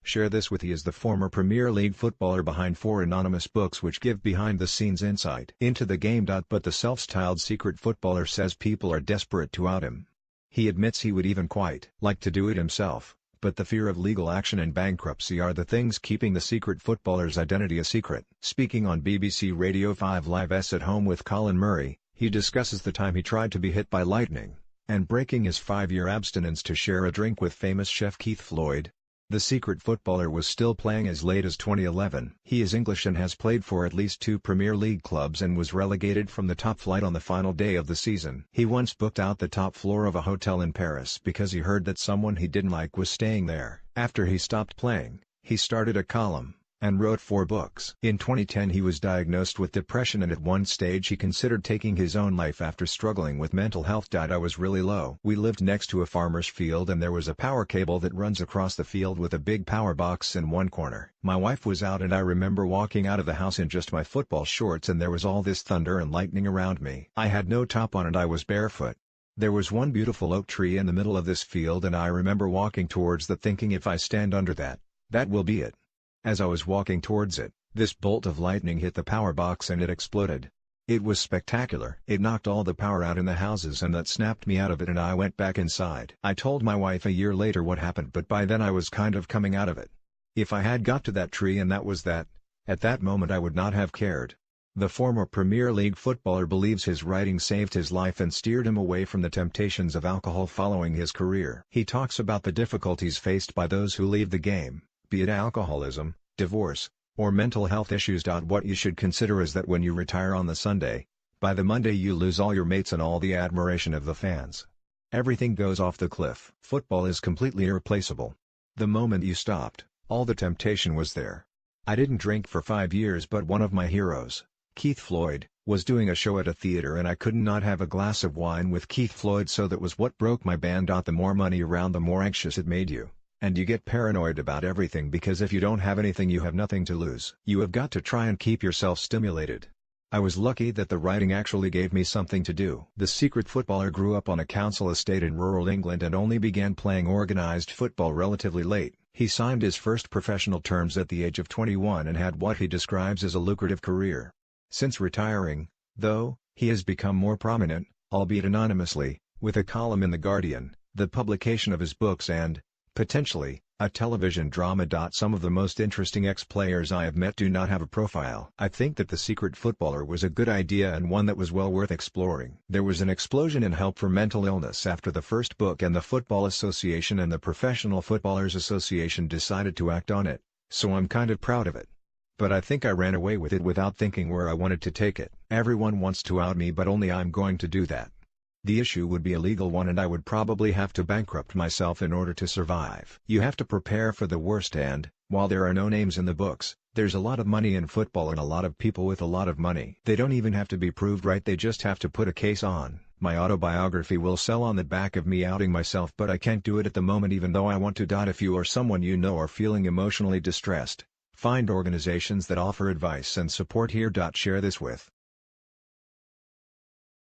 Share This With You is the former Premier League footballer behind 4 anonymous books which give behind-the-scenes insight into the game. But the self-styled secret footballer says people are desperate to out him. He admits he would even quite like to do it himself, but the fear of legal action and bankruptcy are the things keeping the secret footballer's identity a secret. Speaking on BBC Radio 5 Live's At Home with Colin Murray, he discusses the time he tried to be hit by lightning, and breaking his 5-year abstinence to share a drink with famous chef Keith Floyd. The secret footballer was still playing as late as 2011. He is English and has played for at least 2 Premier League clubs and was relegated from the top flight on the final day of the season. He once booked out the top floor of a hotel in Paris because he heard that someone he didn't like was staying there. After he stopped playing, he started a column and wrote 4 books. In 2010 he was diagnosed with depression and at one stage he considered taking his own life after struggling with mental health. I was really low. We lived next to a farmer's field and there was a power cable that runs across the field with a big power box in one corner. My wife was out and I remember walking out of the house in just my football shorts and there was all this thunder and lightning around me. I had no top on and I was barefoot. There was one beautiful oak tree in the middle of this field and I remember walking towards that thinking if I stand under that, that will be it. As I was walking towards it, this bolt of lightning hit the power box and it exploded. It was spectacular. It knocked all the power out in the houses and that snapped me out of it and I went back inside. I told my wife a year later what happened but by then I was kind of coming out of it. If I had got to that tree and that was that, at that moment I would not have cared. The former Premier League footballer believes his writing saved his life and steered him away from the temptations of alcohol following his career. He talks about the difficulties faced by those who leave the game, be it alcoholism, divorce, or mental health issues. What you should consider is that when you retire on the Sunday, by the Monday you lose all your mates and all the admiration of the fans. Everything goes off the cliff. Football is completely irreplaceable. The moment you stopped, all the temptation was there. I didn't drink for 5 years but one of my heroes, Keith Floyd, was doing a show at a theater and I could not have a glass of wine with Keith Floyd, so that was what broke my band. The more money around the more anxious it made you. And you get paranoid about everything because if you don't have anything you have nothing to lose. You have got to try and keep yourself stimulated. I was lucky that the writing actually gave me something to do. The secret footballer grew up on a council estate in rural England and only began playing organised football relatively late. He signed his first professional terms at the age of 21 and had what he describes as a lucrative career. Since retiring, though, he has become more prominent, albeit anonymously, with a column in The Guardian, the publication of his books and, potentially, a television drama. Some of the most interesting ex-players I have met do not have a profile. I think that the secret footballer was a good idea and one that was well worth exploring. There was an explosion in help for mental illness after the first book and the Football Association and the Professional Footballers Association decided to act on it, so I'm kind of proud of it. But I think I ran away with it without thinking where I wanted to take it. Everyone wants to out me but only I'm going to do that. The issue would be a legal one and I would probably have to bankrupt myself in order to survive. You have to prepare for the worst and, while there are no names in the books, there's a lot of money in football and a lot of people with a lot of money. They don't even have to be proved right, they just have to put a case on. My autobiography will sell on the back of me outing myself but I can't do it at the moment even though I want to. If you or someone you know are feeling emotionally distressed, find organizations that offer advice and support here. Share this with